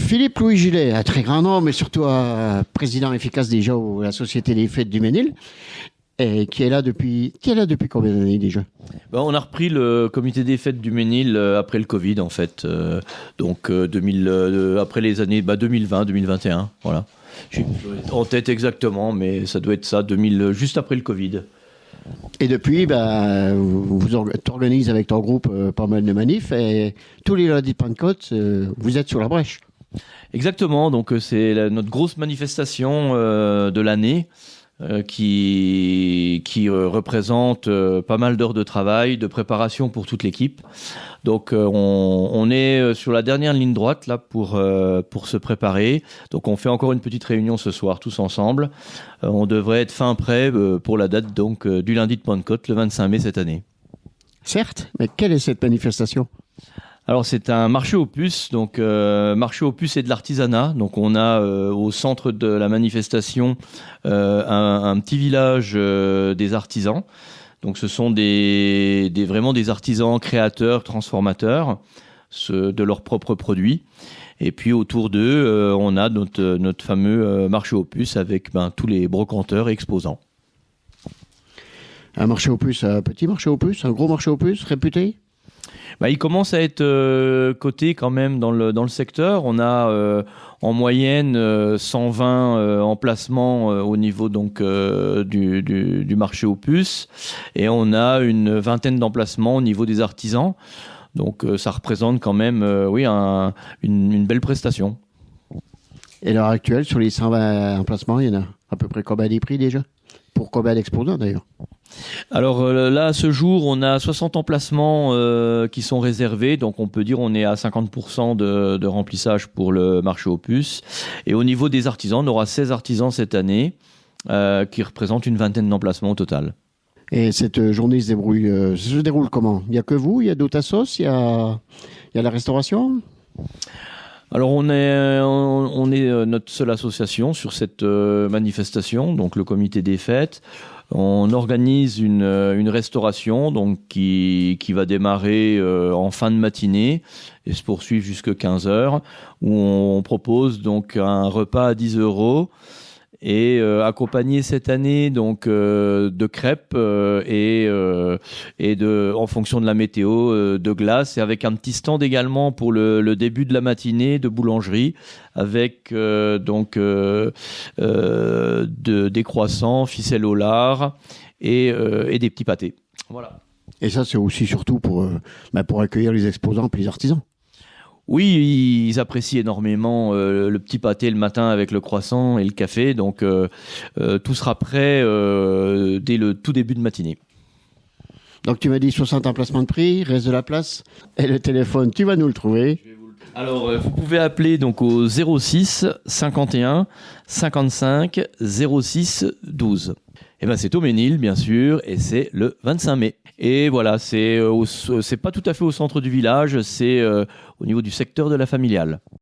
Philippe Louis Gillet, un très grand nom, mais surtout président efficace déjà de la Société des Fêtes du Ménil, et qui est là depuis combien d'années déjà? On a repris le comité des fêtes du Ménil après le Covid, en fait. Donc, après les années 2020, 2021. Voilà. J'ai en tête exactement, mais ça doit être ça, juste après le Covid. Et depuis, vous organisez avec ton groupe pas mal de manifs, et tous les lundis de Pentecôte, vous êtes sur la brèche. Exactement, donc c'est notre grosse manifestation de l'année. Qui représente pas mal d'heures de travail, de préparation pour toute l'équipe. Donc on est sur la dernière ligne droite là pour se préparer. Donc on fait encore une petite réunion ce soir tous ensemble. On devrait être fin prêt pour la date donc du lundi de Pentecôte, le 25 mai cette année. Certes, mais quelle est cette manifestation ? Alors c'est un marché aux puces, donc marché aux puces et de l'artisanat. Donc on a au centre de la manifestation un petit village des artisans. Donc ce sont vraiment des artisans créateurs, transformateurs de leurs propres produits. Et puis autour d'eux, on a notre fameux marché aux puces avec tous les brocanteurs et exposants. Un marché aux puces, un petit marché aux puces, un gros marché aux puces, réputé ? Il commence à être coté quand même dans le secteur. On a en moyenne 120 emplacements au niveau donc du marché aux puces, et on a une vingtaine d'emplacements au niveau des artisans. Donc ça représente quand même une belle prestation. Et à l'heure actuelle, sur les 120 emplacements, il y en a à peu près combien des prix déjà ? Pour combien d'exposants d'ailleurs ? Alors là, à ce jour, on a 60 emplacements qui sont réservés, donc on peut dire on est à 50% de remplissage pour le marché aux puces. Et au niveau des artisans, on aura 16 artisans cette année, qui représentent une vingtaine d'emplacements au total. Et cette journée se déroule comment ? Il n'y a que vous, il y a d'autres assos, il y a la restauration ? Alors on est notre seule association sur cette manifestation, donc le comité des fêtes. On organise une restauration donc qui va démarrer en fin de matinée et se poursuivre jusqu'à 15h, où on propose donc un repas à 10 € et accompagné cette année donc de crêpes et en fonction de la météo de glace, et avec un petit stand également pour le début de la matinée de boulangerie avec des croissants, ficelle au lard et des petits pâtés. Voilà. Et ça, c'est aussi surtout pour accueillir les exposants et les artisans. Oui, ils apprécient énormément le petit pâté le matin avec le croissant et le café. Donc, tout sera prêt dès le tout début de matinée. Donc, tu m'as dit 60 emplacements de prix, reste de la place. Et le téléphone, tu vas nous le trouver. Alors, vous pouvez appeler donc au 06 51 55 06 12. C'est au Ménil, bien sûr, et c'est le 25 mai. Et voilà, c'est pas tout à fait au centre du village, c'est au niveau du secteur de la familiale.